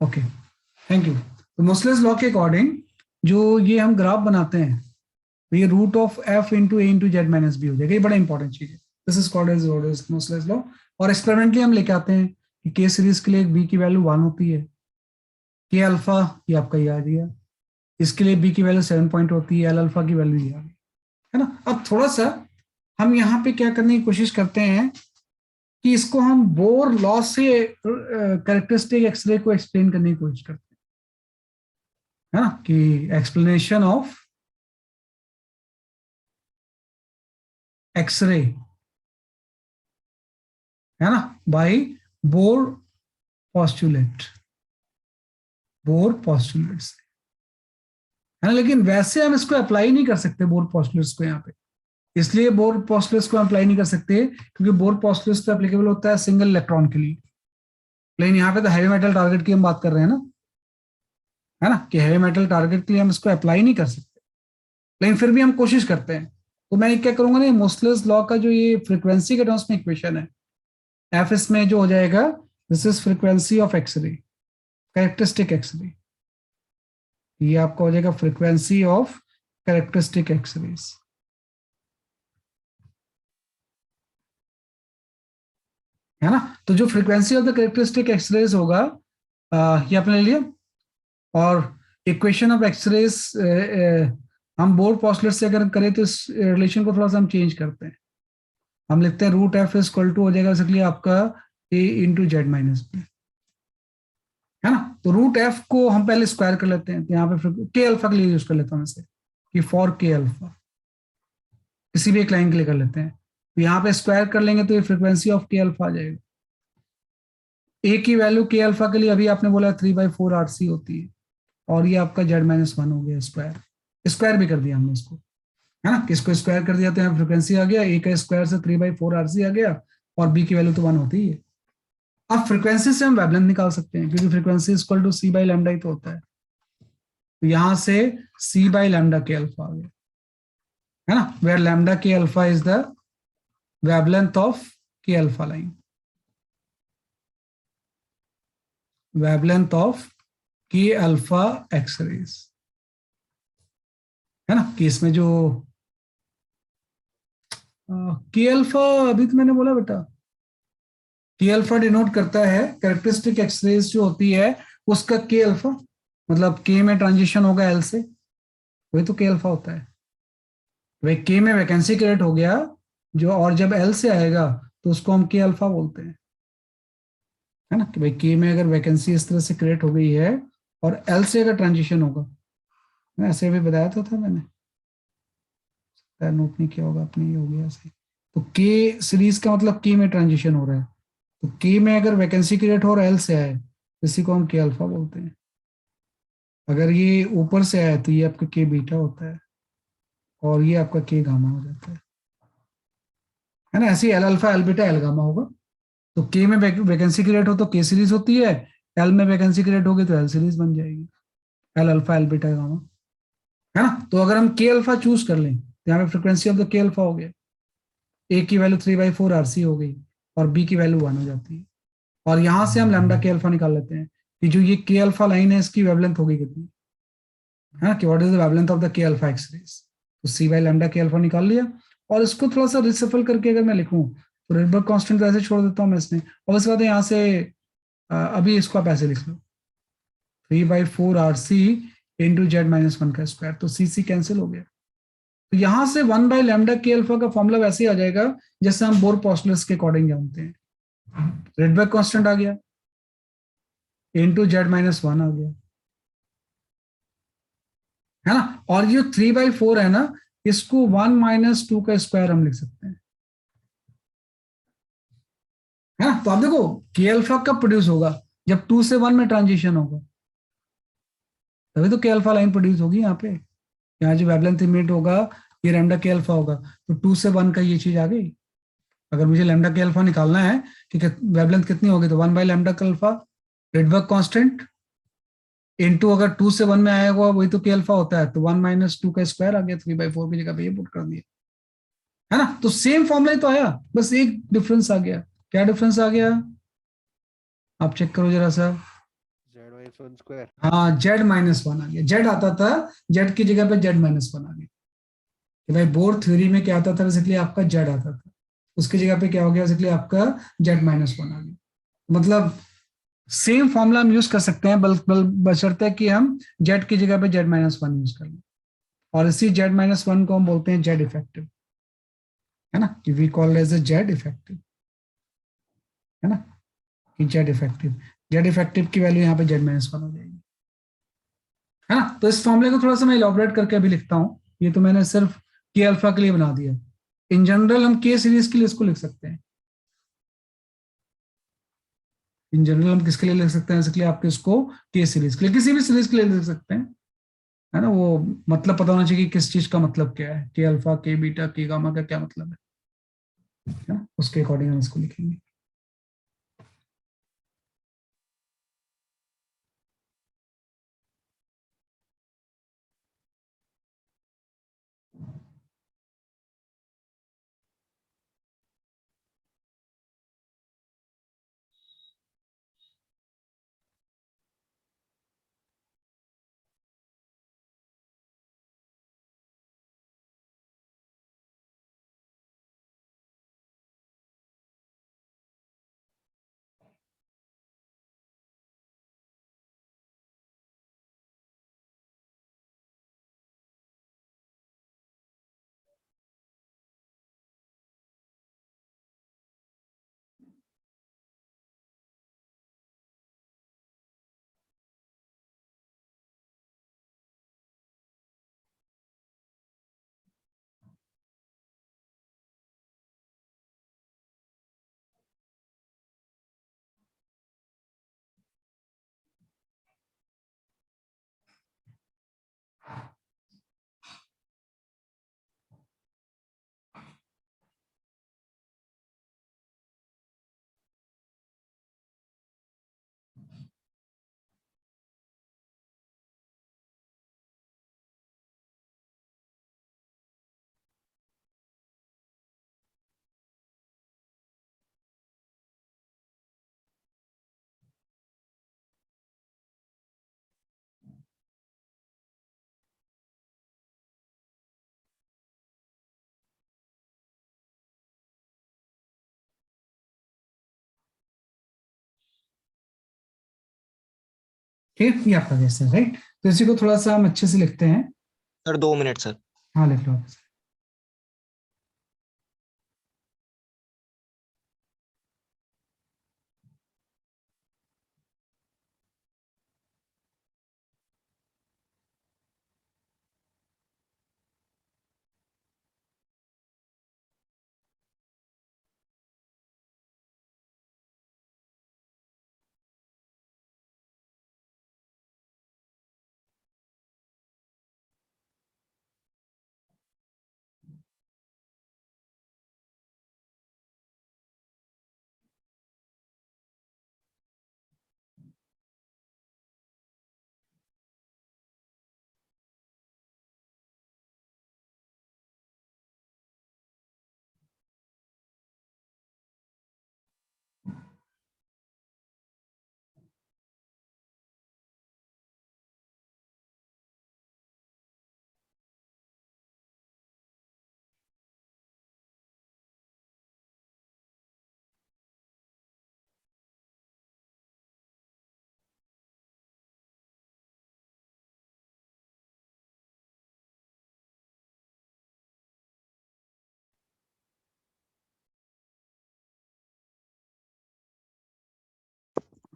Okay, thank you. तो मोसलेस law के according जो ये हम ग्राफ बनाते हैं, तो ये root of F into A into Z minus B हो जाएगा। ये बड़ा इंपॉर्टेंट चीज है। This is called as Moseley's law. और एक्सपेरिमेंटली हम लेके आते हैं कि के सीरीज के लिए बी की वैल्यू 1 होती है, के अल्फा ये आपका ये आ गया, इसके लिए बी की वैल्यू 7 पॉइंट होती है, एल अल्फा की वैल्यू ये आ गई, है ना। अब थोड़ा सा हम यहाँ पे क्या करने की कोशिश करते हैं कि इसको हम बोर लॉ से कैरेक्टरिस्टिक एक्सरे को एक्सप्लेन करने की कोशिश करते हैं, है ना, कि एक्सप्लेनेशन ऑफ एक्सरे, है ना, by Bohr postulate, Bohr postulate से, है ना। लेकिन वैसे हम इसको अप्लाई नहीं कर सकते बोर पॉस्टुलेट्स को यहाँ पे। इसलिए बोर पॉस्टुलेट्स को अप्लाई नहीं कर सकते क्योंकि बोर पॉस्टुलेट्स तो एप्लीकेबल होता है सिंगल इलेक्ट्रॉन के लिए। लेकिन यहाँ पे तो हैवी मेटल टारगेट की हम बात कर रहे हैं ना, है ना, कि हैवी मेटल टारगेट के लिए हम इसको अप्लाई नहीं कर सकते, लेकिन फिर भी हम कोशिश करते हैं। तो मैं क्या करूंगा ना, मोसलेस लॉ का जो ये फ्रीक्वेंसी के टर्म्स में इक्वेशन है, एफ इसमें जो हो जाएगा, this is frequency of X ray, characteristic X ray. ये आपका हो जाएगा फ्रीक्वेंसी ऑफ कैरेक्टरिस्टिक एक्सरेज, है ना। तो जो frequency of the characteristic X rays होगा, ये आपने ले लिया। और इक्वेशन ऑफ एक्सरेज हम बोर पॉस्टुलेट से अगर करें तो इस रिलेशन को थोड़ा सा हम चेंज करते हैं। हम लिखते हैं root F is equal to हो जाएगा इसके लिए आपका A into Z minus B, है ना। तो रूट एफ को हम पहले स्क्वायर कर लेते हैं, तो यहाँ पे के अल्फा के लिए यूज कर लेता हूँ इसे, कि फॉर के अल्फा किसी भी एक लाइन के लिए कर लेते हैं। तो यहाँ पे स्क्वायर कर लेंगे तो ये फ्रीक्वेंसी ऑफ के अल्फा आ जाएगा। ए की वैल्यू के अल्फा के लिए अभी आपने बोला 3/4 RC होती है, और ये आपका Z-1 हो गया स्क्वायर, स्क्वायर भी कर दिया हमने इसको, है ना। किसको स्क्वायर कर दिया तो यहाँ फ्रीक्वेंसी आ गया, ए का स्क्वायर से 3/4 RC आ गया, और बी की वैल्यू तो 1 होती ही है। अब फ्रीक्वेंसी से हम वेवलेंथ निकाल सकते हैं क्योंकि frequency equal to C by lambda ही तो होता है। तो यहां से C by lambda K alpha आ गया, है ना, where lambda K alpha is the wavelength of K alpha line, wavelength of K alpha X-rays, है ना। कि इसमें जो के अल्फा अभी तो मैंने बोला बेटा, के अल्फा डिनोट करता है कैरेक्टरिस्टिक एक्सरेज जो होती है उसका के अल्फा, मतलब के में ट्रांजिशन होगा एल से, वही तो के अल्फा होता है। भाई के में वैकेंसी क्रिएट हो गया जो, और जब एल से आएगा तो उसको हम के अल्फा बोलते हैं, है ना। कि भाई के में अगर वैकेंसी इस तरह से क्रिएट हो गई है और एल से अगर ट्रांजिशन होगा, मैं ऐसे भी बताया था मैंने, नोट नहीं किया होगा आपने, ये हो गया ऐसे। तो के सीरीज का मतलब के में ट्रांजिशन हो रहा है, तो के में अगर वैकेंसी क्रिएट हो रहा है एल से आए, इसी को हम के अल्फा बोलते हैं। अगर ये ऊपर से आया तो ये आपका के बीटा होता है, और ये आपका के गामा हो जाता है ना। ऐसे L alpha L beta L gamma होगा। तो के में वैकेंसी क्रिएट हो तो के सीरीज होती है, एल में वैकेंसी क्रिएट होगी तो एल सीरीज बन जाएगी, L alpha L beta gamma, है ना। तो अगर हम के अल्फा चूज कर लें तो यहाँ पे फ्रिक्वेंसी ऑफ द के अल्फा हो गया, ए की वैल्यू 3/4 RC हो गई, और बी की वैल्यू 1 हो जाती है। और यहां से हम लैम्डा के अल्फा निकाल लेते हैं कि जो ये के अल्फा लाइन है इसकी वेवलेंथ होगी कितनी, है कि what is the wavelength of the के अल्फा एक्सरेज। तो सी बाई लैम्डा के अल्फा निकाल लिया। और इसको थोड़ा सा रिसफल करके अगर मैं लिखूं तो रेडबर्ग कांस्टेंट तो ऐसे छोड़ देता हूं मैं इसमें, और उसके बाद यहाँ से अभी इसको आप ऐसे लिख लो 3/4 RC इंटू Z-1 का स्क्वायर, तो सी सी कैंसिल हो गया। तो यहां से 1/λ के अल्फा का फॉर्मूला वैसे ही आ जाएगा जैसे हम बोर पॉस्टुलेट्स के अकॉर्डिंग जानते हैं। रेडबर्ग कांस्टेंट आ गया इंटू Z-1 आ गया, है ना। और ये 3/4 है ना, इसको 1 - 2 का स्क्वायर हम लिख सकते हैं, है ना। तो आप देखो के अल्फा कब प्रोड्यूस होगा, जब 2 से 1 में ट्रांजिशन होगा, तभी तो के अल्फा लाइन प्रोड्यूस होगी। यहाँ पे यहाँ जो वेवलेंथ इमिट होगा ये लैम्डा के अल्फा होगा, तो 2 से 1 का ये चीज आ गई। अगर मुझे लैम्डा के अल्फा निकालना है कि वेवलेंथ कितनी होगी, तो 1/λ का अल्फा रेडबर्ग कांस्टेंट इनटू, अगर 2 से 1 में आएगा वही तो के अल्फा होता है, तो 1 - 2 का स्क्वायर आ गया, 3/4 की जगह पे ये पुट कर दिया, है ना। तो सेम फॉर्मूला ही तो आया, बस एक डिफरेंस आ गया। क्या डिफरेंस आ गया आप चेक करो जरा सा। Z-1 हाँ, Z-1 आ गया, Z आता था, Z की जगह पे Z-1 आ गया। कि भाई बोर थ्योरी में क्या आता था, बेसिकली आपका Z आता था, उसकी जगह पे क्या हो गया, बेसिकली आपका Z-1 आ गया। मतलब सेम फॉर्मूला हम यूज कर सकते हैं, बशर्ते कि हम Z की जगह पे Z-1 यूज कर लें। और इसी Z-1 को हम बोलते हैं Z इफेक्टिव, है ना, कि we call as A Z effective, है ना, कि जेड इफेक्टिव की वैल्यू यहाँ पे Z-1 हो जाएगी, है ना। तो इस फॉर्मूले को थोड़ा सा मैं इलॉबरेट करके अभी लिखता हूँ, ये तो मैंने सिर्फ के अल्फा के लिए बना दिया। इन जनरल हम के सीरीज के लिए इसको लिख सकते हैं, इन जनरल हम किसके लिए लिख सकते हैं, इसके आपके इसको के सीरीज के लिए, किसी भी सीरीज के लिए लिख सकते हैं, है ना। वो मतलब पता होना चाहिए कि किस चीज का मतलब क्या है, के अल्फा, के बीटा, के गामा का क्या मतलब है ना, उसके अकॉर्डिंग हम इसको लिखेंगे। ठीक, ये आपका गैस है, राइट। तो इसी को थोड़ा सा हम अच्छे से लिखते हैं। Sir 2 minute sir. हाँ, लिख लो आप।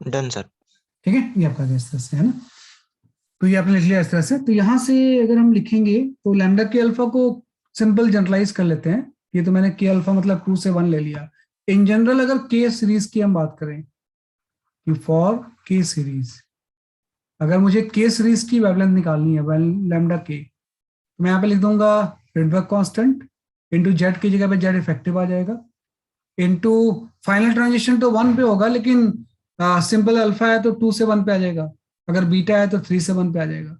Done sir. ठीक है, ये आपका इस तरह से है ना। तो ये आपने लिख लिया इस तरह से। तो यहाँ से अगर हम लिखेंगे तो लैम्डा के अल्फा को सिंपल जनरलाइज कर लेते हैं। ये तो मैंने के अल्फा मतलब 2 से 1 ले लिया। इन जनरल अगर के सीरीज की हम बात करें कि फॉर के सीरीज, अगर मुझे के सीरीज की वेवलेंथ निकालनी है लैम्डा के, तो मैं यहाँ पे लिख दूंगा रिडबर्ग कांस्टेंट इंटू जेड की जगह पे जेड इफेक्टिव आ जाएगा, इंटू फाइनल ट्रांजिशन तो 1 पे होगा, लेकिन सिंपल अल्फा है तो 2 से 1 पे आ जाएगा, अगर बीटा है तो 3 से 1 पे आ जाएगा,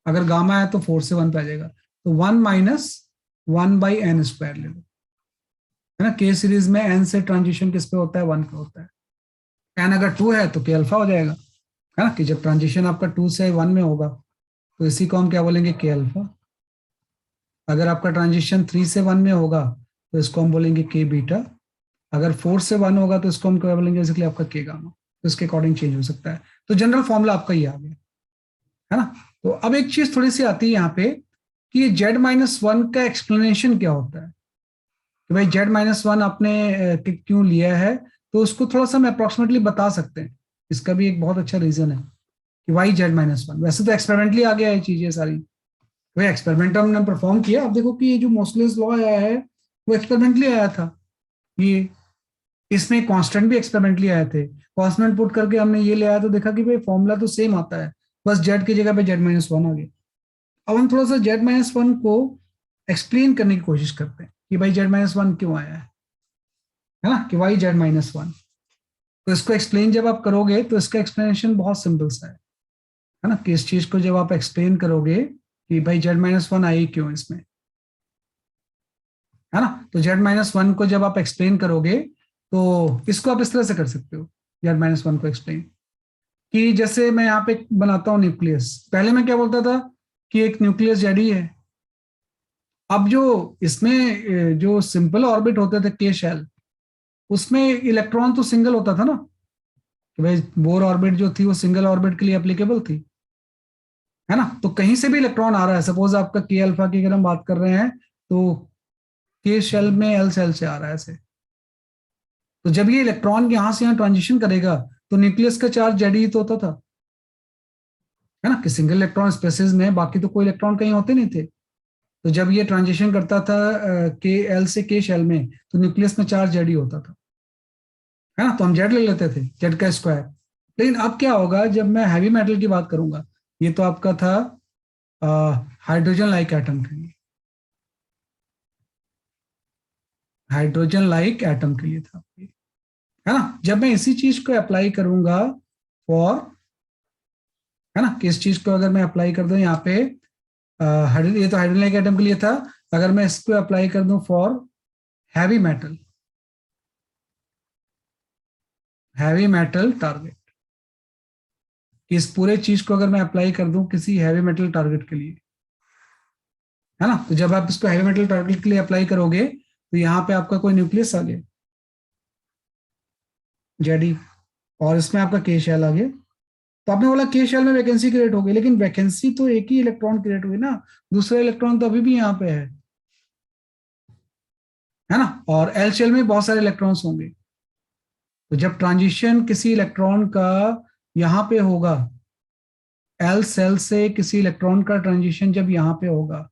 अगर गामा है तो 4 से 1 पे आ जाएगा। तो 1 माइनस 1/n² ले लो, है ना। के सीरीज में n से ट्रांजिशन किस पे होता है, 1 पे होता है। n अगर 2 है तो के अल्फा हो जाएगा, है ना, कि जब ट्रांजिशन आपका 2 से 1 में होगा तो इसी को हम क्या बोलेंगे, के अल्फा। अगर आपका ट्रांजिशन 3 से 1 में होगा तो इसको हम बोलेंगे के बीटा। अगर 4 से 1 होगा तो इसको हम क्या बोलेंगे, बेसिकली आपका के गामा। तो इसके अकॉर्डिंग चेंज हो सकता है। तो जनरल फॉर्मूला आपका ये आ गया, है ना। तो अब एक चीज थोड़ी सी आती है यहाँ पे कि ये z-1 का एक्सप्लेनेशन क्या होता है, कि भाई z-1 आपने क्यों लिया है। तो उसको थोड़ा सा हम अप्रोक्सीमेटली बता सकते हैं। इसका भी एक बहुत अच्छा रीजन है कि वाई z-1। वैसे तो एक्सपेरिमेंटली आ गया है चीजें सारी, वही एक्सपेरिमेंट हमने परफॉर्म किया। अब देखो कि ये जो मोसलेस लॉ आया है वो एक्सपेरिमेंटली आया था। ये इसमें कांस्टेंट भी एक्सपेरिमेंटली आए थे। कांस्टेंट पुट करके हमने ये ले आया तो देखा कि भाई फॉर्मूला तो सेम आता है, बस जेड की जगह पे z-1 आ गया। अब हम थोड़ा सा z-1 को एक्सप्लेन करने की कोशिश करते हैं कि भाई z-1 क्यों आया है ना, कि वाई z-1। तो इसको एक्सप्लेन जब आप करोगे तो इसका एक्सप्लेनेशन बहुत सिंपल सा है ना, कि इस चीज को जब आप एक्सप्लेन करोगे कि भाई z-1 आई क्यों इसमें, है ना। तो z-1 को जब आप एक्सप्लेन करोगे तो इसको आप इस तरह से कर सकते हो z-1 को एक्सप्लेन, कि जैसे मैं यहाँ पे बनाता हूँ न्यूक्लियस। पहले मैं क्या बोलता था कि एक न्यूक्लियस जेड ही है। अब जो इसमें जो सिंपल ऑर्बिट होते थे के शेल, उसमें इलेक्ट्रॉन तो सिंगल होता था ना, कि भाई बोर ऑर्बिट जो थी वो सिंगल ऑर्बिट के लिए एप्लीकेबल थी, है ना। तो कहीं से भी इलेक्ट्रॉन आ रहा है, सपोज आपका के अल्फा की अगर हम बात कर रहे हैं तो के शेल में एल शेल से आ रहा है ऐसे। तो जब ये इलेक्ट्रॉन यहां से यहाँ ट्रांजिशन करेगा तो न्यूक्लियस का चार्ज जेड ही तो होता था, है ना, कि सिंगल इलेक्ट्रॉन स्पेसिस में बाकी तो कोई इलेक्ट्रॉन कहीं होते नहीं थे। तो जब ये ट्रांजिशन करता था के एल से के शेल में तो न्यूक्लियस में चार्ज जेड ही होता था, है ना। तो हम जेड ले लेते थे, जेड का स्क्वायर। लेकिन अब क्या होगा जब मैं हैवी मेटल की बात करूंगा, ये तो आपका था हाइड्रोजन लाइक एटम के लिए, हाइड्रोजन लाइक एटम के लिए था, है ना। जब मैं इसी चीज को अप्लाई करूंगा फॉर, है ना, कि इस चीज को अगर मैं अप्लाई कर दूं यहाँ पे, ये तो हाइड्रोजन लाइक एटम के लिए था। अगर मैं इसको अप्लाई कर दूं for heavy metal, heavy metal target, इस पूरे चीज को अगर मैं अप्लाई कर दूं किसी हैवी मेटल टारगेट के लिए, है ना। तो जब आप इसको हैवी मेटल टारगेट के लिए अप्लाई करोगे तो यहाँ पे आपका कोई न्यूक्लियस आ गया जेडी, और इसमें आपका के शेल आ गया। तो आपने बोला के शेल में वैकेंसी क्रिएट हो गई, लेकिन वैकेंसी तो एक ही इलेक्ट्रॉन क्रिएट हुई ना, दूसरा इलेक्ट्रॉन तो अभी भी यहाँ पे है ना। और एल शेल में बहुत सारे इलेक्ट्रॉन्स होंगे। तो जब ट्रांजिशन किसी इलेक्ट्रॉन का यहाँ पे होगा, एल सेल से किसी इलेक्ट्रॉन का ट्रांजिशन जब यहाँ पे होगा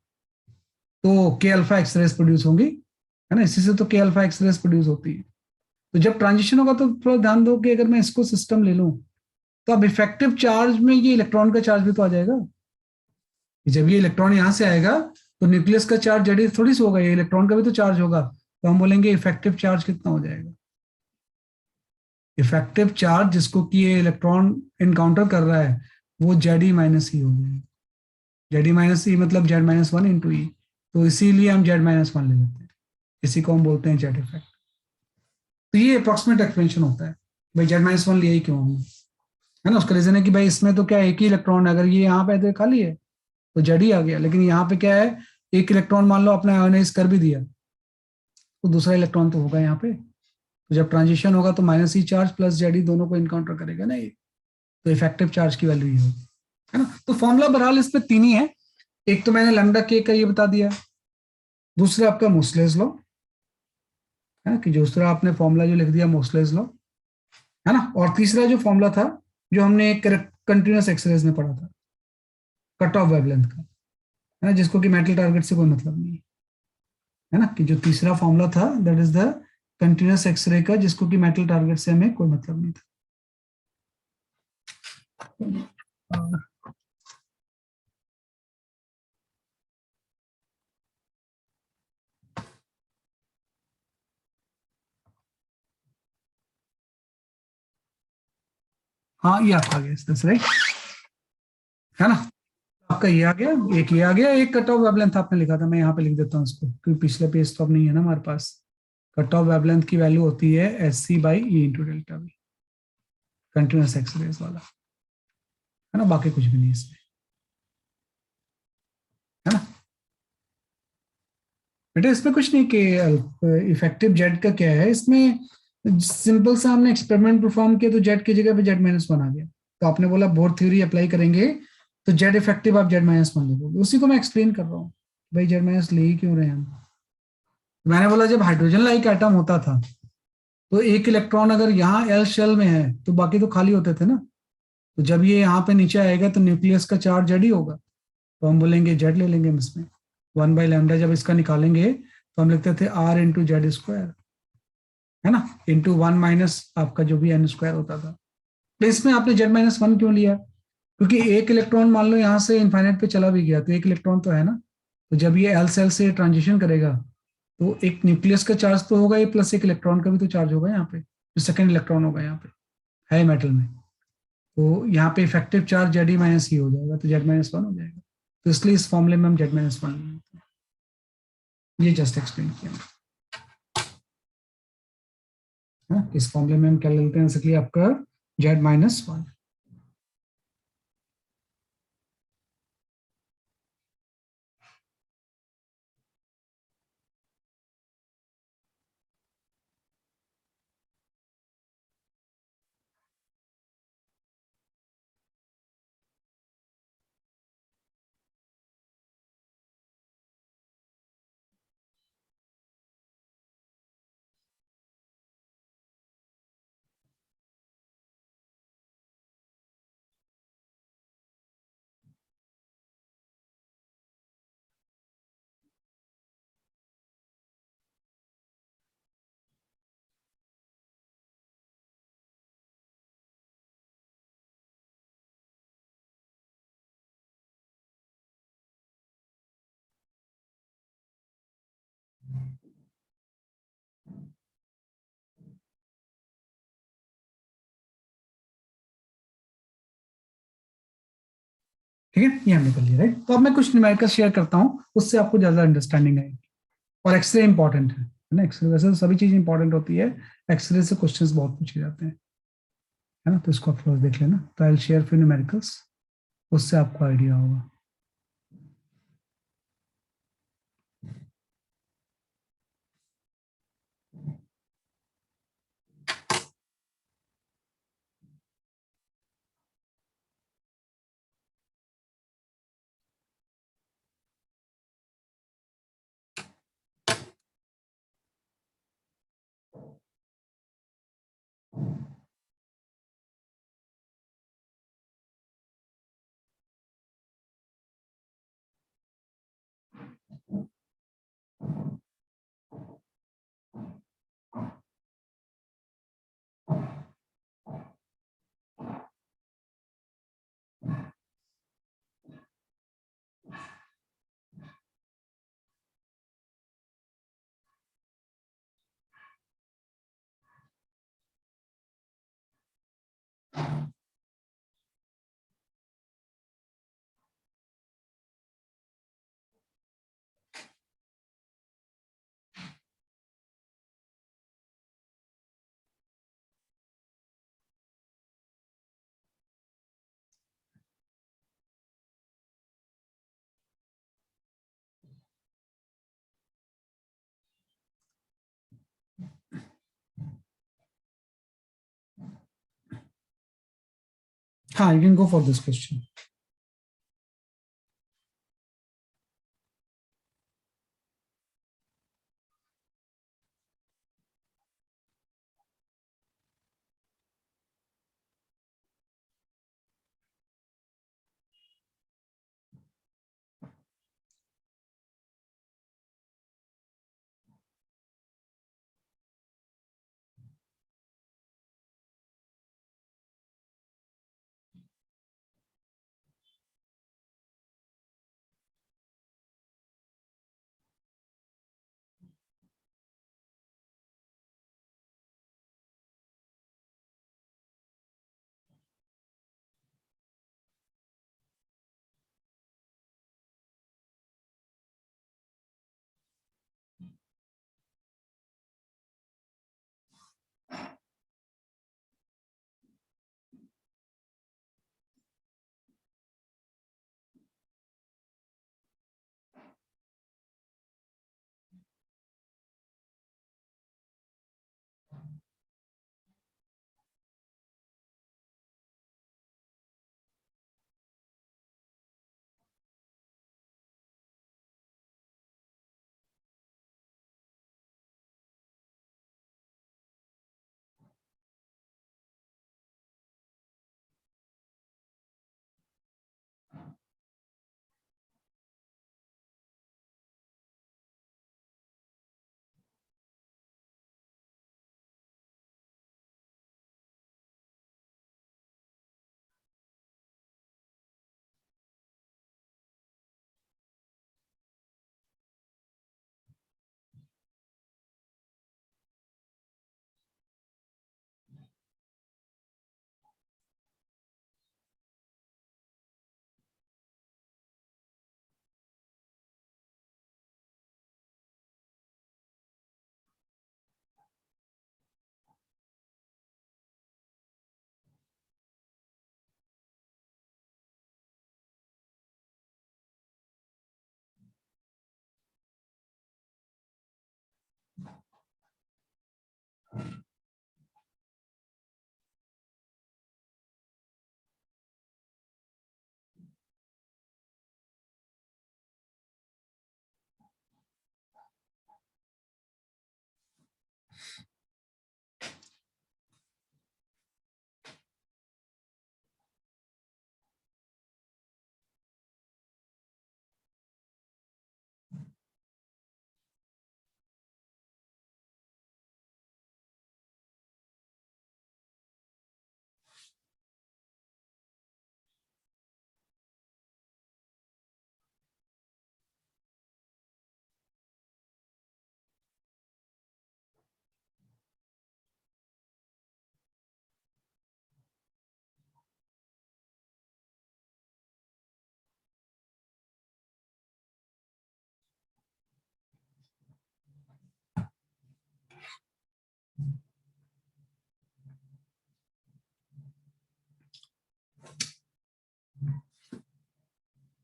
तो के अल्फा एक्सरेस प्रोड्यूस होंगी, है ना। इसी से तो के अल्फा एक्सरेस प्रोड्यूस होती है। तो जब ट्रांजिशन होगा तो थोड़ा ध्यान दो कि अगर मैं इसको सिस्टम ले लूं तो अब इफेक्टिव चार्ज में ये इलेक्ट्रॉन का चार्ज भी तो आ जाएगा। जब ये इलेक्ट्रॉन यहां से आएगा तो न्यूक्लियस का चार्ज जेडी थोड़ी सी होगा, ये इलेक्ट्रॉन का भी तो चार्ज होगा। तो हम बोलेंगे इफेक्टिव चार्ज कितना हो जाएगा, इफेक्टिव चार्ज जिसको कि ये इलेक्ट्रॉन इनकाउंटर कर रहा है वो जेड ई माइनस ई हो जाएगा। जेड ई माइनस ई मतलब z-1 इंटू ई। तो इसीलिए हम z-1 ले लेते हैं, इसी को हम बोलते हैं जेड इफेक्ट। तो ये अप्रोक्सीमेट एक्सप्लेनेशन होता है भाई z-1 लिया ही क्यों हमने, है ना। उसका रीजन है कि भाई इसमें तो क्या एक ही इलेक्ट्रॉन है, अगर ये यहाँ पे तो खाली है तो जेड ही आ गया। लेकिन यहाँ पे क्या है, एक इलेक्ट्रॉन मान लो आपने आयोनाइज कर भी दिया तो दूसरा इलेक्ट्रॉन तो होगा यहाँ पे। तो जब ट्रांजिशन होगा तो माइनस ई चार्ज प्लस जेड ई दोनों को इनकाउंटर करेगा ना ये, तो इफेक्टिव चार्ज की वैल्यू ये होगी, है ना। तो फॉर्मूला बहरहाल इसमें तीन ही है। एक तो मैंने लैम्डा के का ये बता दिया, दूसरा आपका मोसलेस लॉ, है ना, कि दूसरा आपने फॉर्मूला जो लिख दिया मोसलेस लॉ, है ना। और तीसरा जो फॉर्मूला था जो हमने कंटिन्यूअस एक्सरेज में पढ़ा था, कट ऑफ वेवलेंथ का, है ना, जिसको कि मेटल टारगेट से कोई मतलब नहीं है ना, कि जो तीसरा फॉर्मूला था that is the continuous X ray का, जिसको कि मेटल टारगेट से हमें कोई मतलब नहीं था। हाँ ये आपका आ गया, राइट, है ना। आपका ये आ गया, एक ये आ गया, एक कट ऑफ वेवलेंथ आपने लिखा था, मैं यहाँ पे लिख देता हूँ इसको क्योंकि पिछले पेज तो अब नहीं है ना हमारे पास। कट ऑफ वेवलेंथ की वैल्यू होती है S C by E into delta V, continuous X rays वाला। है ना, बाकी कुछ भी नहीं इसमें, है ना। बेटा इसमें कुछ नहीं कि इफेक्टिव जेड का क्या है इसमें, सिंपल सा हमने एक्सपेरिमेंट परफॉर्म किया तो जेड की जगह पे जेड-1 आ गया, तो आपने बोला बोर थ्योरी अप्लाई करेंगे तो जेड इफेक्टिव आप जेड-1 लिखोगे, उसी को मैं एक्सप्लेन कर रहा हूँ, भाई जेड- ले ही क्यों रहे हैं हम। मैंने बोला जब हाइड्रोजन लाइक एटम होता था तो एक इलेक्ट्रॉन अगर यहाँ एल शेल में है तो बाकी तो खाली होते थे ना, तो जब ये यहाँ पे नीचे आएगा तो न्यूक्लियस का चार्ज जेड ही होगा, तो हम बोलेंगे जेड ले लेंगे हम इसमें, 1/λ जब इसका निकालेंगे तो हम लिखते थे r×z², है ना, ×1 आपका जो भी n² होता था। तो इसमें आपने z-1 क्यों लिया, क्योंकि एक इलेक्ट्रॉन मान लो यहाँ से इन्फाइनाइट पे चला भी गया तो एक इलेक्ट्रॉन तो है ना, तो जब ये एल सेल से ट्रांजिशन करेगा तो एक न्यूक्लियस का चार्ज तो होगा ये, प्लस एक इलेक्ट्रॉन का भी तो चार्ज होगा यहाँ पे, जो सेकंड इलेक्ट्रॉन होगा यहाँ पे है मेटल में, तो यहाँ पे इफेक्टिव चार्ज जेड-ही हो जाएगा, तो z-1 हो जाएगा, तो इसलिए इस फॉर्मूले में हम z-1 ये जस्ट एक्सप्लेन किया है। इस फॉर्मूले में हम क्या लेते हैं, इसलिए आपका z-1। ठीक है, ये हमने कर लिया राइट, तो अब मैं कुछ न्यूमेरिकल शेयर करता हूँ, उससे आपको ज्यादा अंडरस्टैंडिंग आएगी। और एक्सरे इंपॉर्टेंट है ना, एक्सरे वैसे तो सभी चीज इंपॉर्टेंट होती है, एक्सरे से क्वेश्चंस बहुत पूछे जाते हैं, है ना, तो इसको आप थोड़ा देख लेना, तो आई शेयर फ्यू न्यूमेरिकल्स, उससे आपको आइडिया होगा। हाँ, you can go for this question.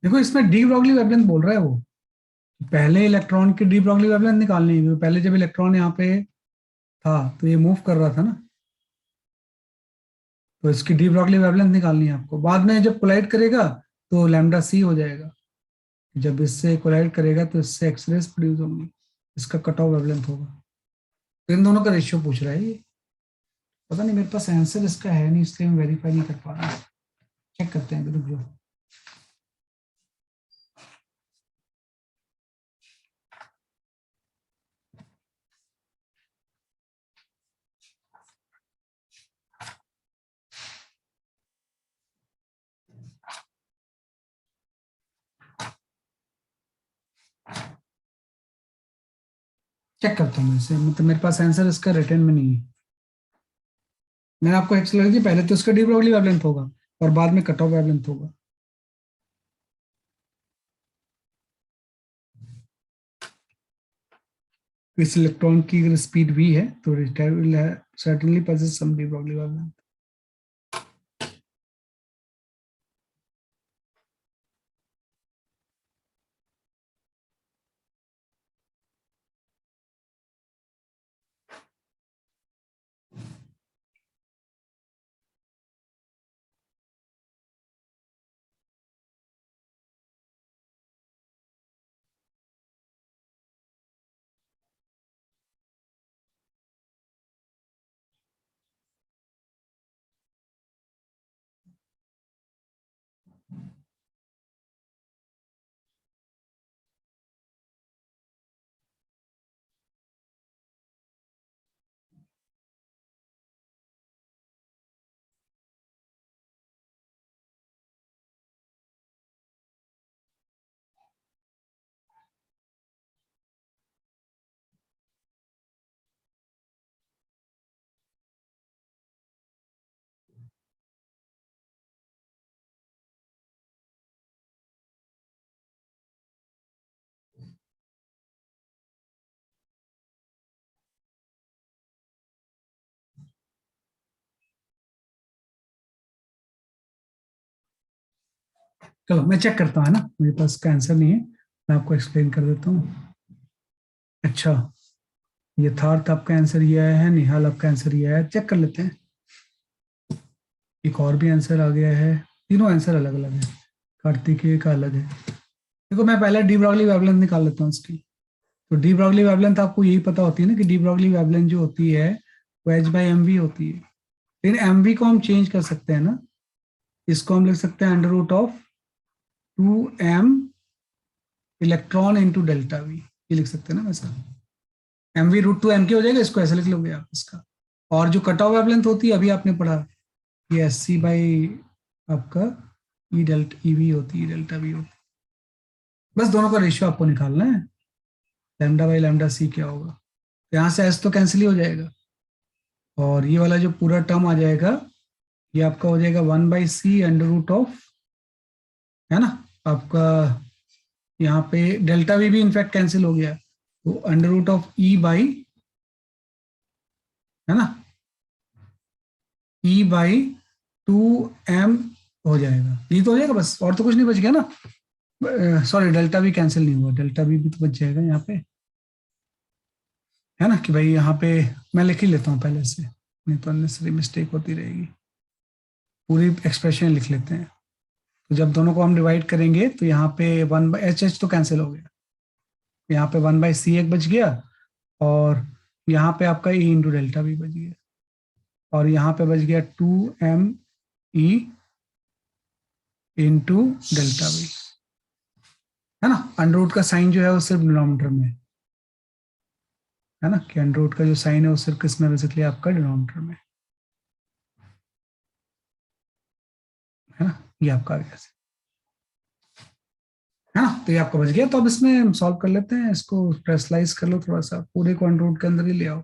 देखो इसमें डी ब्रॉगली वेवलेंथ बोल रहा है वो, पहले इलेक्ट्रॉन की डी ब्रॉगली वेवलेंथ निकालनी है, क्योंकि पहले जब इलेक्ट्रॉन यहाँ पे था तो ये मूव कर रहा था ना, तो इसकी डी ब्रॉगली वेवलेंथ निकालनी है आपको। बाद में जब कोलाइड करेगा तो लैम्डा सी हो जाएगा, जब इससे कोलाइड करेगा तो इससे एक्सरेज प्रोड्यूस होंगी, इसका कट ऑफ वेवलेंथ होगा। तो इन दोनों का रेशियो पूछ रहा है ये, पता नहीं मेरे पास आंसर इसका है नहीं, इसलिए मैं वेरीफाई नहीं कर पा रहा। चेक करते हैं रुक जाओ। चेक करता हूँ इसे, मतलब मेरे पास आंसर इसका रिटर्न में नहीं है। मैंने आपको एक्सप्लेन किया, पहले तो इसका डी ब्रॉगली वेवलेंथ होगा और बाद में कट ऑफ वेवलेंथ होगा। इस इलेक्ट्रॉन की अगर स्पीड v है तो certainly possess some de Broglie wavelength। चलो मैं चेक करता हूँ, है ना, मेरे पास इसका आंसर नहीं है, मैं आपको एक्सप्लेन कर देता हूँ। अच्छा, यथार्थ आपका आंसर ये आया है, निहाल आपका आंसर ये आया है, चेक कर लेते हैं। एक और भी आंसर आ गया है, तीनों आंसर अलग अलग है, कार्तिकेय का अलग है। देखो मैं पहले डी ब्रॉगली वेवलेंथ निकाल लेता हूँ इसकी। तो डी ब्रॉगली वेवलेंथ आपको यही पता होती है ना कि डी ब्रॉगली वेवलेंथ जो होती है वो h/mv होती है, लेकिन mv को हम चेंज कर सकते हैं ना, इसको हम लिख सकते हैं under root of 2m electron into delta V, ये लिख सकते हैं ना वैसा, mv रूट 2m के हो जाएगा, इसको ऐसे लिख लोगे आप इसका। और जो कट ऑफ वेवलेंथ होती है अभी आपने पढ़ा, ये SC बाई आपका ई डेल्टा ईवी होती है, डेल्टा वी होती है। बस दोनों का रेशियो आपको निकालना है, लैम्डा बाई लैम्डा सी क्या होगा, यहाँ से एस तो कैंसिल ही हो जाएगा, और ये वाला जो पूरा टर्म आ जाएगा ये आपका हो जाएगा 1/c अंडर रूट ऑफ, है ना आपका, यहाँ पे डेल्टा वी भी इनफैक्ट कैंसिल हो गया, तो under root of E by, है ना, ई बाई 2m हो जाएगा, ये तो हो जाएगा बस, और तो कुछ नहीं बच गया ना। सॉरी डेल्टा भी कैंसिल नहीं हुआ, डेल्टा भी तो बच जाएगा यहाँ पे, है ना, कि भाई यहाँ पे मैं लिख ही लेता हूँ पहले से, नहीं तो अननेसेसरी मिस्टेक होती रहेगी। पूरी एक्सप्रेशन लिख लेते हैं, तो जब दोनों को हम डिवाइड करेंगे तो यहाँ पे 1/h तो कैंसिल हो गया, यहाँ पे 1/c एक बच गया, और यहाँ पे आपका e इंटू डेल्टा भी बच गया, और यहाँ पे बच गया 2me इंटू डेल्टा भी, है ना। अंडर रूट का साइन जो है वो सिर्फ डिनोमिनेटर में है ना, कि अंडर रूट का जो साइन है वो सिर्फ किस में, बेसिकली आपका डिनोमिनेटर में, है ना, ये आपका आ गया, है ना। तो ये आपका बच गया, तो अब इसमें हम सॉल्व कर लेते हैं, इसको रेशनलाइज कर लो थोड़ा सा, पूरे को अंडर रूट के अंदर ही ले आओ,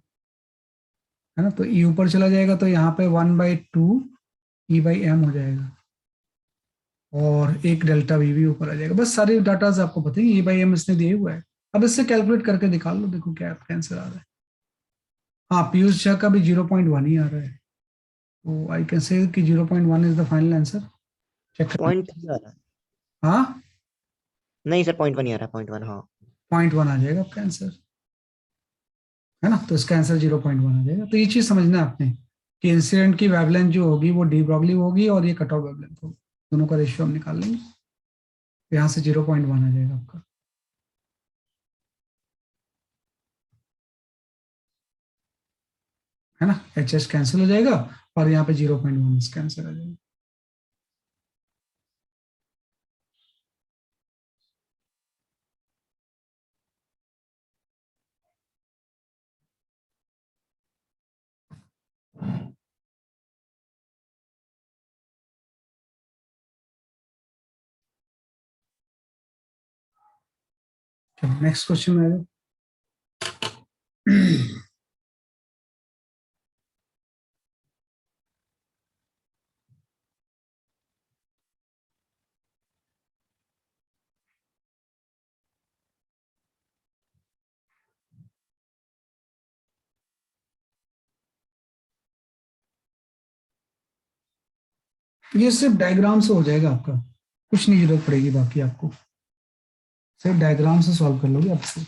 है ना। तो ई ऊपर चला जाएगा तो यहाँ पे 1/2 E/m हो जाएगा, और एक डेल्टा वी भी ऊपर आ जाएगा। बस सारे डाटा आपको पता है, E/m इसने दिए हुआ है, अब इससे कैलकुलेट करके निकाल लो, देखो क्या आपका आंसर आ रहा है। हाँ, पीयूष झा का भी 0.1 ही आ रहा है, तो आई कैन से कि 0.1 is the final answer. Check कर। पॉइंट आ रहा है। हाँ, नहीं सर, पॉइंट वन ही आ रहा है, पॉइंट वन, हाँ। 0.1 आ जाएगा आपका आंसर, है ना। तो इसका आंसर 0.1 आ जाएगा। तो ये चीज समझना है आपने कि इंसिडेंट की वेवलेंथ जो होगी वो डी ब्रॉगली होगी और ये कट ऑफ वेवलेंथ होगी, दोनों का रेशियो हम निकाल लेंगे। तो यहाँ से 0.1 आ जाएगा आपका, है ना। एच एस कैंसिल हो जाएगा और यहाँ पे 0.1 इसका आंसर आ जाएगा। चलो नेक्स्ट क्वेश्चन में आ जाओ। ये सिर्फ डायग्राम से हो जाएगा आपका, कुछ नहीं जरूरत पड़ेगी बाकी आपको, सिर्फ डायग्राम से सॉल्व कर लोगे आपको।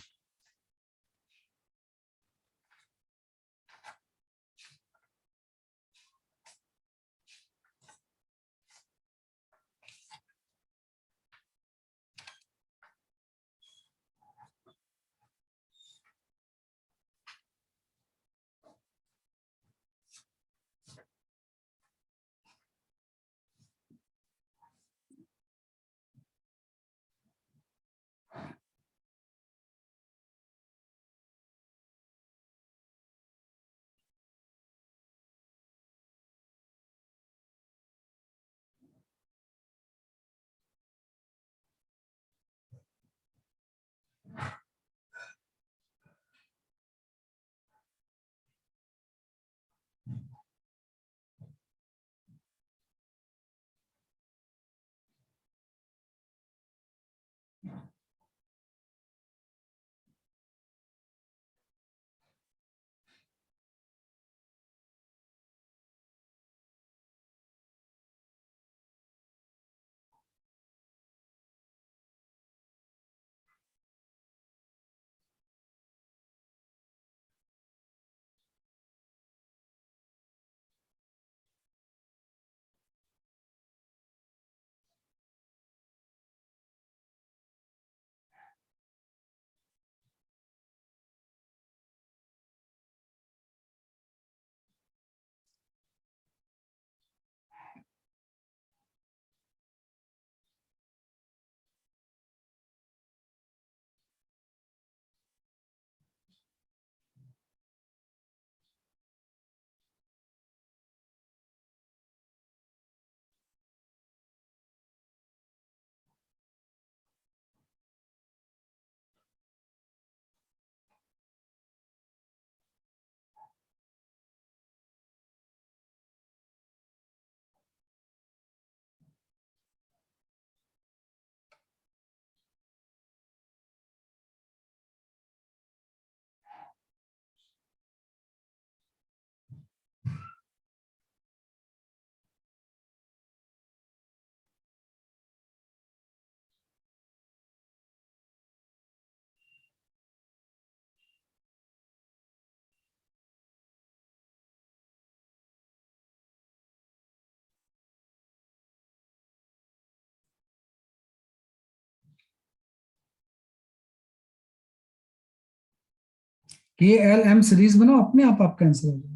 के एल एम सीरीज बनाओ, अपने आप आपका आंसर आ जाएगा।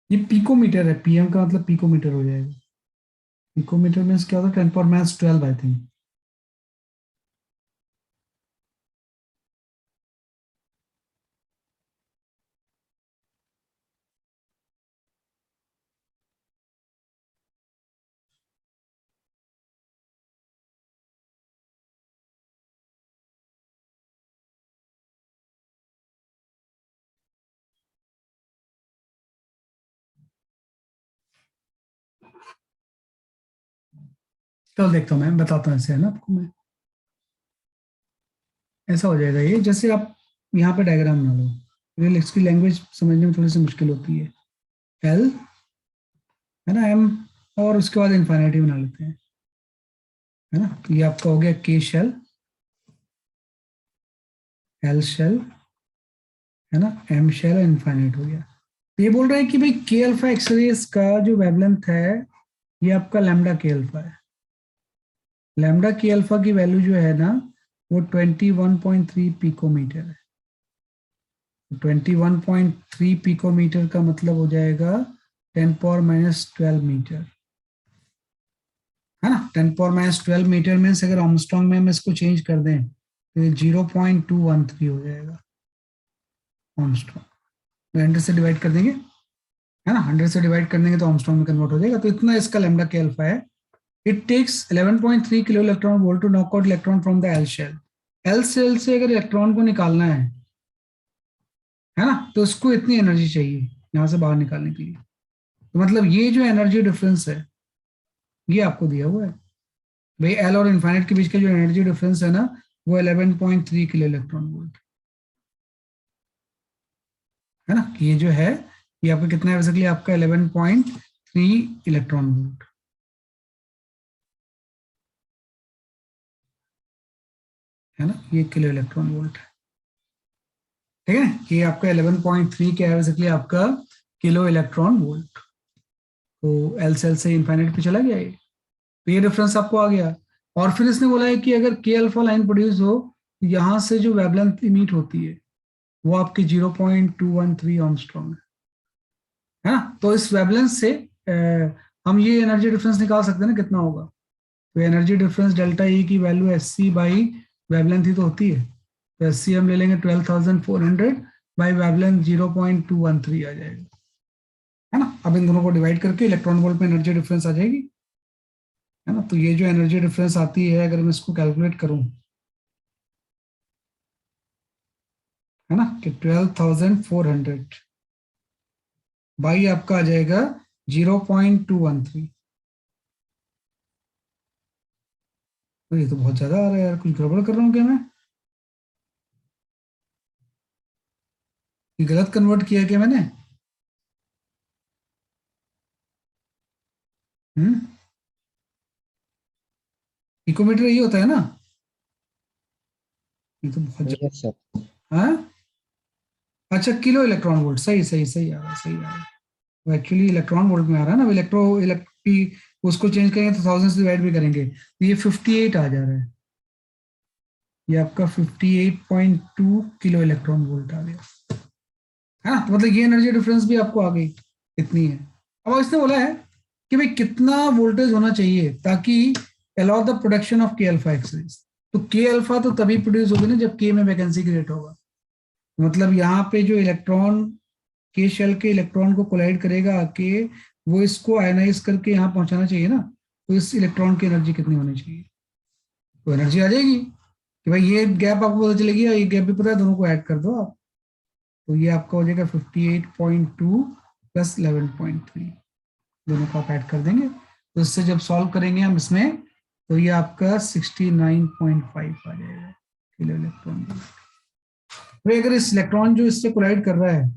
ये पिकोमीटर है, पीएम का मतलब पिकोमीटर हो जाएगा। पिकोमीटर मीन्स क्या होता है, 10⁻12 आई थिंक। चलो देखता हूँ, मैं बताता हूँ ऐसे, है ना आपको मैं। ऐसा हो जाएगा ये, जैसे आप यहाँ पे डायग्राम बना लो। रियल एक्स की लैंग्वेज समझने में थोड़ी सी मुश्किल होती है। एल, है ना, एम, और उसके बाद इन्फाइनाइटी बना लेते हैं, है ना। तो ये आपका हो गया के शेल, एल शेल, है ना, एम शेल, इन्फाइनाइट हो गया। तो ये बोल रहा है कि भाई के अल्फा एक्सरेज का जो वेवलेंथ है, ये आपका लैम्डा के अल्फा है। लैम्डा के अल्फा की वैल्यू जो है ना, वो 21.3 पिकोमीटर है। 21.3 पिकोमीटर का मतलब हो जाएगा 10⁻12 मीटर, है ना। 10⁻12 मीटर मीन्स अगर आर्मस्ट्रांग में हम इसको चेंज कर दें तो ये 0.213 हो जाएगा आर्मस्ट्रांग। तो 100 से डिवाइड कर देंगे, है ना, 100 से डिवाइड कर देंगे तो आर्मस्ट्रांग में कन्वर्ट हो जाएगा। तो इतना इसका लैम्डा के अल्फा है। It takes 11.3 kilo electron volt to knock out electron from the L shell. L shell से अगर इलेक्ट्रॉन को निकालना है ना, तो उसको इतनी एनर्जी चाहिए यहाँ से बाहर निकालने के लिए। तो मतलब ये जो एनर्जी डिफरेंस है, ये आपको दिया हुआ है भाई। एल और इन्फाइनाइट के बीच का जो एनर्जी डिफरेंस है ना, वो 11.3 किलो इलेक्ट्रॉन वोल्ट, है ना। ये जो है, ये आपका कितना है बेसिकली, आपका 11.3 इलेक्ट्रॉन वोल्ट, है ना। ये किलो इलेक्ट्रॉन वोल्ट है, ठीक है। ये आपका 11.3 क्या है बेसिकली, आपका किलो इलेक्ट्रॉन वोल्ट। तो एल सेल से इन्फाइनाइट पे चला गया ये। तो ये डिफरेंस आपको आ गया। और फिर इसने बोला है कि अगर के अल्फा लाइन प्रोड्यूस हो, यहां से जो वेवलेंथ इमिट होती है वो आपकी 0.213 आर्मस्ट्रांग है ना। तो इस वेवलेंस से हम ये एनर्जी डिफरेंस निकाल सकते हैं ना, कितना होगा। तो एनर्जी डिफरेंस डेल्टा ई की value as C by wavelength ही तो होती है। तो एस सी हम ले लेंगे 12,400 बाई वेवलेंथ 0.213 आ जाएगा, है ना। अब इन दोनों को डिवाइड करके इलेक्ट्रॉन वोल्ट में एनर्जी डिफरेंस आ जाएगी, है ना। तो ये जो एनर्जी डिफरेंस आती है, अगर मैं इसको कैलकुलेट करूं, है ना, कि 12,400 बाई आपका आ जाएगा 0.213। तो ये तो बहुत ज्यादा आ रहा है यार, कुछ गड़बड़ कर रहा हूँ क्या मैं, ये गलत कन्वर्ट किया क्या मैंने। हम्म, पिकोमीटर यही होता है ना। ये तो बहुत ज्यादा। Yes sir. हाँ, अच्छा, किलो इलेक्ट्रॉन वोल्ट, सही सही सही आ रहा है, सही आ रहा है। वो एक्चुअली इलेक्ट्रॉन वोल्ट में आ रहा है ना, इलेक्ट्री उसको चेंज करेंगे तो 1000 से डिवाइड भी करेंगे तो ये 58 आ जा रहा है। ये आपका 58.2 किलो इलेक्ट्रॉन वोल्ट आ गया, है ना। तो मतलब ये एनर्जी डिफरेंस भी आपको आ गई, इतनी है। अब इसने बोला है कि भाई कितना वोल्टेज होना चाहिए ताकि allow the production of K alpha X-rays. तो के अल्फा तो तभी प्रोड्यूस होगी ना जब के में वैकेंसी क्रिएट होगा। मतलब यहाँ पे जो इलेक्ट्रॉन के शेल के इलेक्ट्रॉन को कोलाइड करेगा आके, वो इसको आयनाइज करके यहाँ पहुंचाना चाहिए ना। तो इस इलेक्ट्रॉन की एनर्जी कितनी होनी चाहिए, तो एनर्जी आ जाएगी कि भाई ये गैप आपको पता चलेगी, ये गैप भी पता है, दोनों को ऐड कर दो आप। तो ये आपका हो जाएगा 58.2 प्लस 11.3, दोनों को आप ऐड कर देंगे। तो इससे जब सॉल्व करेंगे हम इसमें, तो ये आपका 69.5 आ जाएगा किलो इलेक्ट्रॉन। तो अगर इस इलेक्ट्रॉन जो इससे कोलाइड कर रहा है,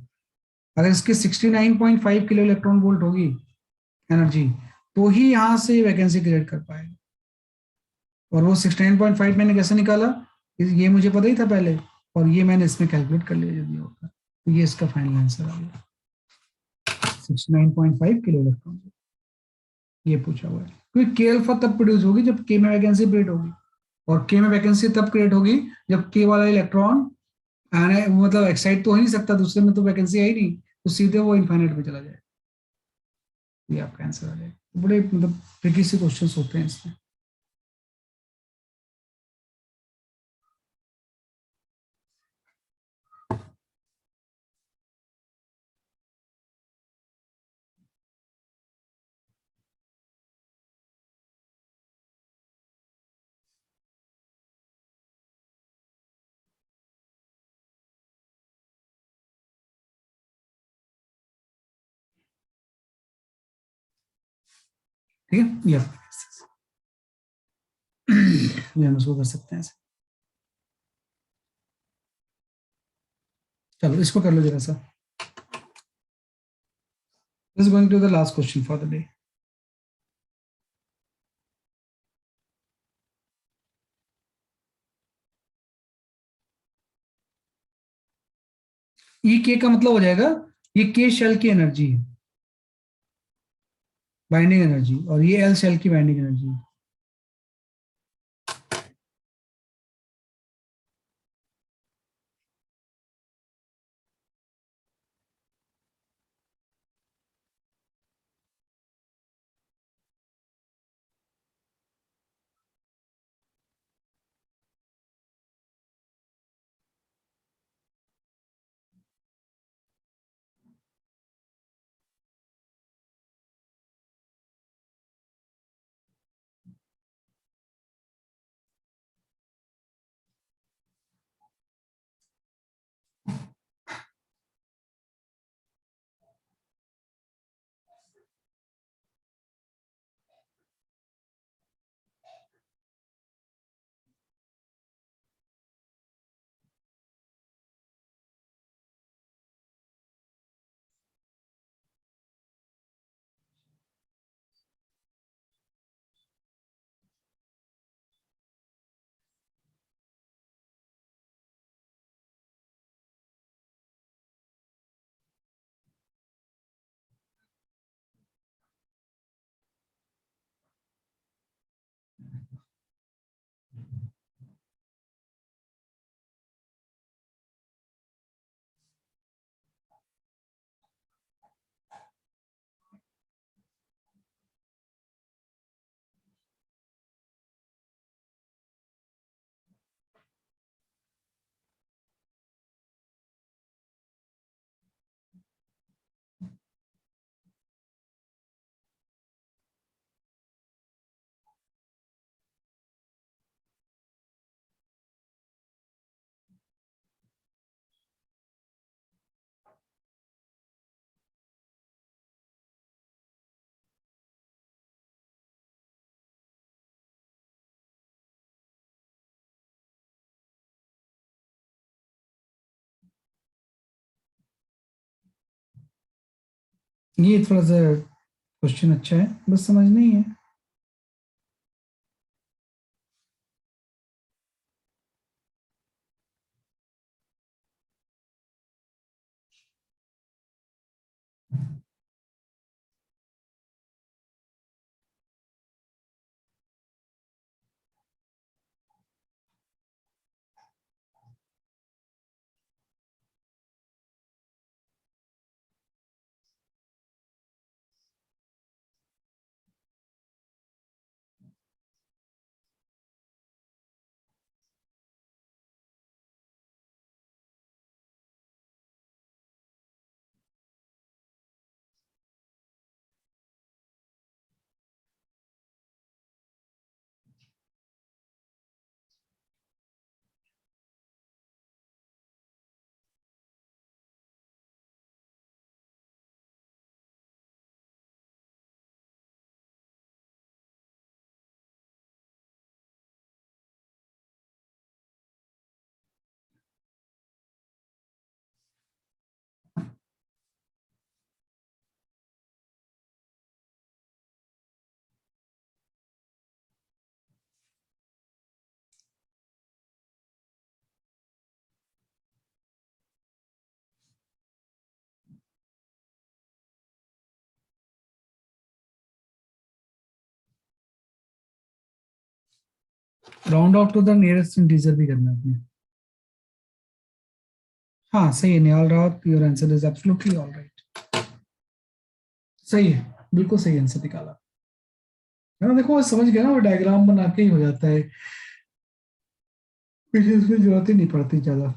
अगर इसकी 69.5 किलो इलेक्ट्रॉन वोल्ट होगी एनर्जी, तो ही यहाँ से वैकेंसी क्रिएट कर पाएगा। और वो 69.5 मैंने कैसे निकाला, ये मुझे पता ही था पहले, और ये मैंने इसमें कैलकुलेट कर लिया जब ये होता। तो ये इसका फाइनल आंसर आ गया 69.5 किलो इलेक्ट्रॉन। ये पूछा हुआ है क्योंकि के अल्फा तब प्रोड्यूस होगी जब के में वैकेंसी क्रिएट होगी, और के में वैकेंसी तब क्रिएट होगी जब के वाला इलेक्ट्रॉन आने, मतलब एक्साइट तो हो नहीं सकता, दूसरे में तो वैकेंसी है ही नहीं, तो सीधे वो इन्फाइनाइट में चला जाए। ये आपका आंसर आ जाएगा। तो बड़े मतलब ट्रिकी से क्वेश्चंस होते हैं इसमें। ठीक है, ये हम इसको कर सकते हैं ऐसे। चलो इसको कर लो जरा सा। This is going to the last question for the day. E K का मतलब हो जाएगा, ये के शेल की एनर्जी है, बाइंडिंग एनर्जी, और ये एल शेल की बाइंडिंग एनर्जी है। ये थोड़ा सा क्वेश्चन अच्छा है, बस समझ नहीं है। Round off to the nearest integer भी करना है अपने। हाँ सही है Nihal Rawat, your answer is absolutely all right. सही है। बिल्कुल सही आंसर निकाला है ना। देखो समझ गया ना, वो डायग्राम बना के ही हो जाता है, फिर इसमें जरूरत ही नहीं पड़ती ज्यादा।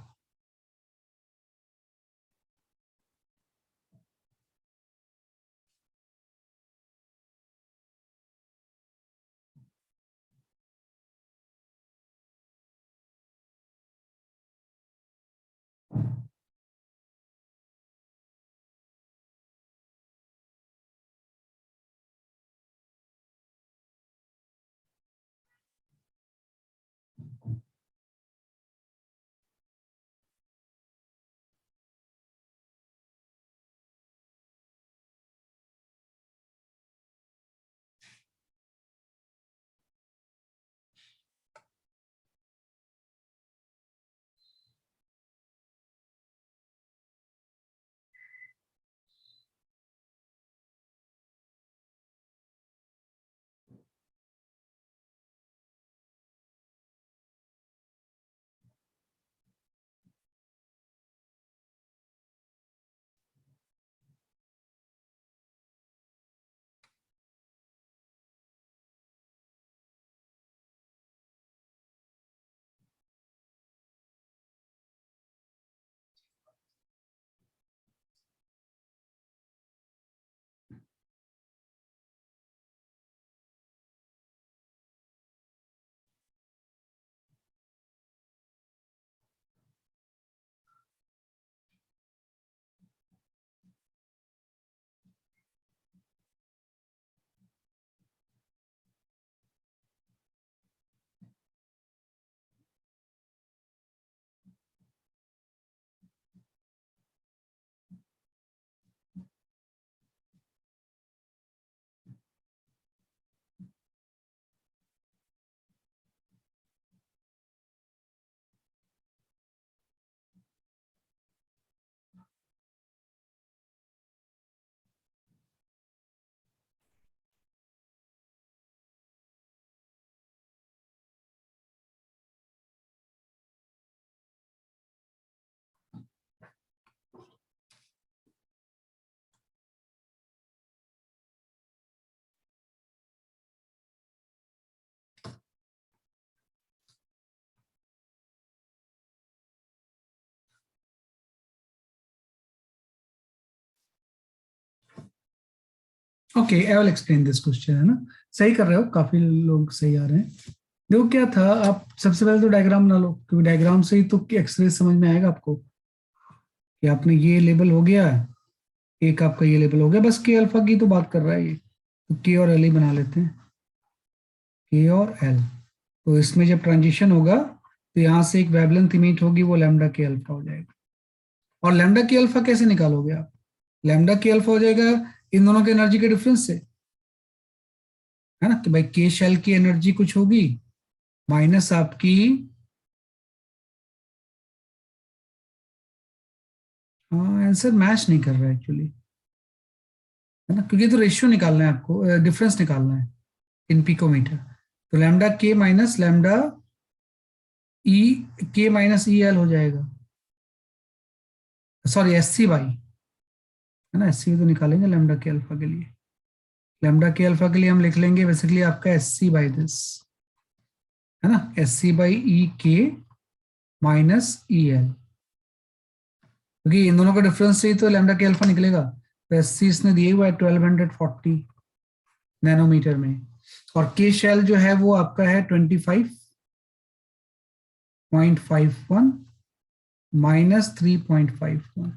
Okay, I will explain this question, है ना। सही कर रहे हो, काफी लोग सही आ रहे हैं। देखो क्या था, आप सबसे पहले तो डायग्राम बना लो, क्योंकि डायग्राम से ही तो एक्सरे समझ में आएगा आपको कि आपने ये लेबल हो गया, एक आपका ये लेबल हो गया, बस के अल्फा की तो बात कर रहा है ये, तो के और एल ही बना लेते हैं, के और एल। तो इसमें जब ट्रांजिशन होगा तो यहाँ से एक वेवलेंथ इमिट होगी, वो लैम्डा के अल्फा हो जाएगा। और लैम्डा के अल्फा कैसे निकालोगे आप? लैम्डा के अल्फा हो जाएगा इन दोनों के एनर्जी के डिफरेंस से, है ना, कि भाई के शेल की एनर्जी कुछ होगी माइनस आपकी, हाँ आंसर मैच नहीं कर रहा है एक्चुअली, है ना, क्योंकि तो रेशियो निकालना है आपको, डिफरेंस निकालना है इन पिकोमीटर। तो लैम्डा के माइनस लैम्डा ई, के माइनस ई एल हो जाएगा, सॉरी एस सी बाई, है ना, एस सी तो निकालेंगे लैम्डा के अल्फा के लिए। लैम्डा के अल्फा के लिए हम लिख लेंगे बेसिकली आपका एस सी बाई दिस, है ना, एस सी बाई ई के माइनस ई एल, क्योंकि इन दोनों का डिफरेंस से ही तो लैम्डा के अल्फा निकलेगा। तो एस सी इसने दिए हुआ है 1240 नैनोमीटर में, और के शेल जो है वो आपका है 25.51 माइनस 3.51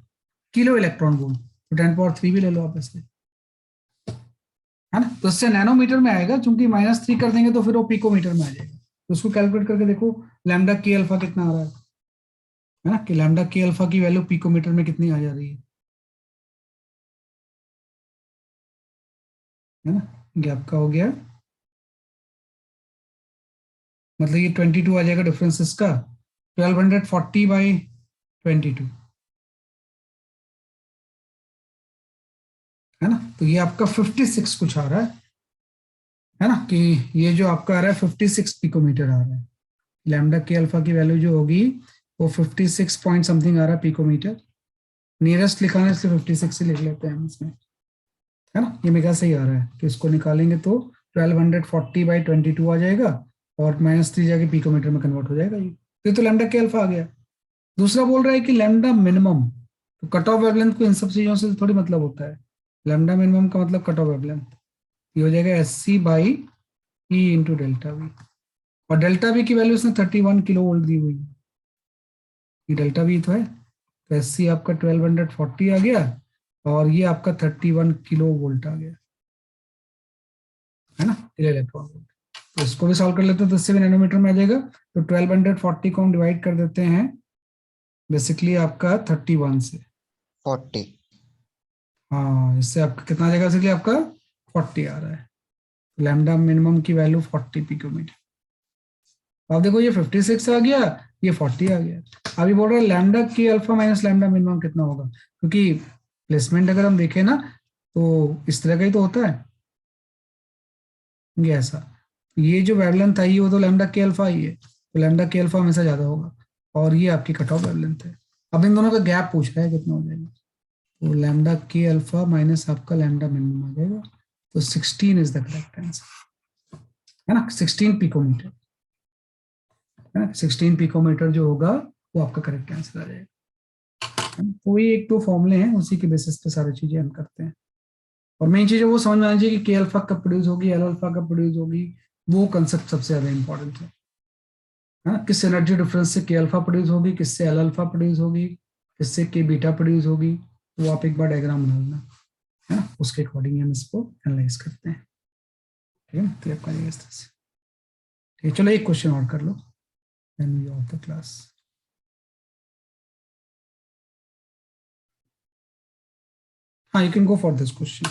किलो इलेक्ट्रॉन वोल्ट, तो 10 पावर 3 भी ले लो आप ऐसे, है ना। तो इससे नैनोमीटर में आएगा, चूंकि -3 कर देंगे तो फिर वो पिकोमीटर में आ जाएगा। तो उसको कैलकुलेट करके देखो लैम्डा के अल्फा कितना आ रहा है ना, कि लैम्डा के अल्फा की वैल्यू पिकोमीटर में कितनी आ जा रही है ना। गैप का हो गया, मतलब ये 22 आ जाएगा डिफरेंस इसका, 1240/22, है ना। तो ये आपका 56 कुछ आ रहा है ना, कि ये जो आपका आ रहा है 56 पिकोमीटर आ रहा है। लैम्डा के अल्फा की वैल्यू जो होगी वो 56 पॉइंट समथिंग आ रहा है पिकोमीटर। नियरेस्ट लिखाने से 56 ही लिख लेते हैं हम इसमें, है ना, ये मेरे सही आ रहा है कि इसको निकालेंगे तो 1240/22 आ जाएगा और -3 जाके पिकोमीटर में कन्वर्ट हो जाएगा ये तो लैम्डा के अल्फा आ गया। दूसरा बोल रहा है कि लैम्डा मिनिमम, तो कट ऑफ वेवलेंथ को इन सब चीजों से थोड़ी मतलब होता है। लैम्डा मिनिमम का मतलब कट ऑफ वेवलेंथ, ये हो जाएगा SC/E इंटू डेल्टा वी। और डेल्टा वी की वैल्यू इसने 31 किलो वोल्ट दी हुई है, ये डेल्टा वी तो है। तो SC आपका 1240 आ गया और ये आपका 31 किलो वोल्ट आ गया, है ना, इलेक्ट्रॉन वोल्ट। तो इसको भी सॉल्व कर लेते हैं तो इससे भी नैनोमीटर में आ जाएगा। तो 1240 को हम डिवाइड कर देते हैं बेसिकली आपका 31 से। 40। हाँ, इससे आपका कितना आ जाएगा, बेसिकली आपका 40 आ रहा है। लैम्डा मिनिमम की वैल्यू 40 पिकोमीटर। अब देखो ये 56 आ गया, ये 40 आ गया। अभी बोल रहा है lambda K alpha minus lambda minimum कितना होगा, क्योंकि प्लेसमेंट अगर हम देखें ना तो इस तरह का ही तो होता है, ये ऐसा। ये जो वेवलेंथ आई वो तो लैम्डा के अल्फा ही है, तो लैम्डा के अल्फा हमेशा ज्यादा होगा। और ये आपकी कट ऑफ वेवलेंथ है। अब इन दोनों का गैप पूछ रहा है कितना हो जाएगा, तो लैम्डा के अल्फा माइनस आपका लैम्डा मिनिमम आ जाएगा। तो 16 इज द करेक्ट आंसर, है ना, 16 पिकोमीटर, है ना, 16 पिकोमीटर जो होगा वो आपका करेक्ट आंसर आ जाएगा। तो वही एक दो फॉर्मूले हैं, उसी के बेसिस पे सारी चीजें हम करते हैं। और मेन चीज है वो समझ में आना चाहिए कि के अल्फा कब प्रोड्यूस होगी, एल अल्फा कब प्रोड्यूस होगी, वो कंसेप्ट सबसे ज्यादा इंपॉर्टेंट है ना। किस एनर्जी डिफरेंस से के अल्फा प्रोड्यूस होगी, किससे एल अल्फा प्रोड्यूस होगी, किससे के बीटा प्रोड्यूस होगी, वो आप एक बार डायग्राम बना लेना, है ना, उसके अकॉर्डिंग हम इसको एनालाइज करते हैं। ठीक है, क्लियर करिएगा इस तरह से। ठीक है, चलो एक क्वेश्चन और कर लो, then we off the class. हाँ, you can go for this question.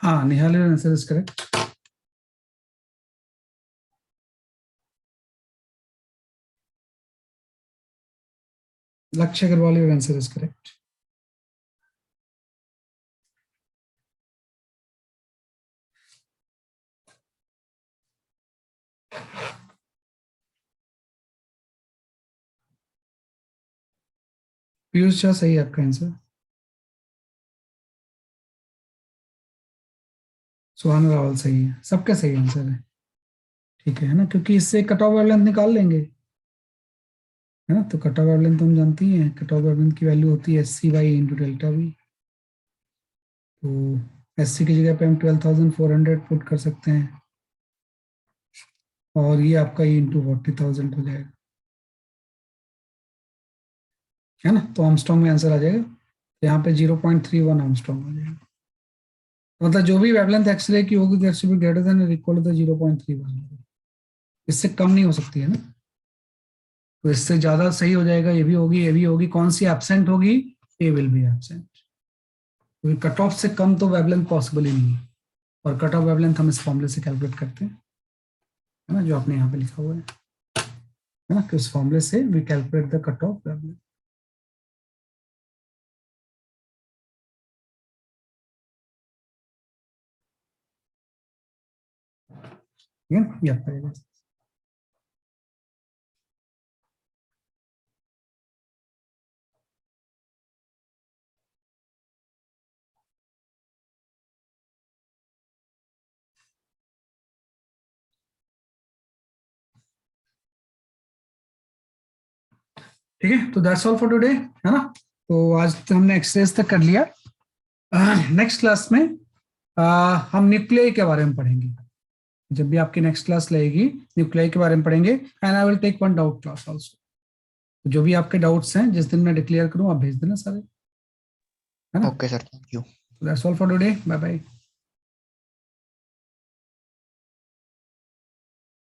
हाँ, Nihal answer is correct. Lakshya Agarwal your answer is correct. Piyush Jha सही है आपका आंसर। सुहाना रावल सही है, सबका सही आंसर है। ठीक है ना, क्योंकि इससे कट ऑफ वेवलेंथ निकाल लेंगे। है ना। तो कट ऑफ वेवलेंथ तो हम जानते ही हैं, कट ऑफ वेवलेंथ की वैल्यू होती है SC by into delta we. तो SC की जगह पे हम 12,400 पुट कर सकते हैं, और ये आपका ये इंटू 40,000 हो जाएगा, है ना। तो आर्मस्ट्रांग में आंसर आ जाएगा, तो यहाँ पे 0.31 आर्मस्ट्रांग आ जाएगा। मतलब जो भी वेवलेंथ एक्सरे की होगी that should be greater than और इक्वल टू 0.31, इससे कम नहीं हो सकती है ना। तो इससे ज्यादा सही हो जाएगा, ये भी होगी, ये भी होगी, कौन सी एब्सेंट होगी, ए विल बी एब्सेंट, क्योंकि कट ऑफ से कम तो वेवलेंथ पॉसिबल ही नहीं है। और कट ऑफ वेवलेंथ हम इस फॉर्मूले से कैलकुलेट करते हैं, है ना, जो आपने यहाँ पे लिखा हुआ है ना, कि उस फॉर्मूले से we calculate the cut off wavelength. ठीक है, ये आपका रहेगा। ठीक है, तो दैट्स ऑल फॉर टुडे, है ना। तो आज तो हमने एक्सरसाइज तक कर लिया। नेक्स्ट क्लास में हम न्यूक्लियाई के बारे में पढ़ेंगे। जब भी आपकी नेक्स्ट क्लास लगेगी न्यूक्लियाई के बारे में पढ़ेंगे, and I will take one doubt class also. जो भी आपके डाउट्स हैं जिस दिन मैं डिक्लेयर करूं आप भेज देना सारे, है ना। Okay sir, thank you. That's all for today, bye bye.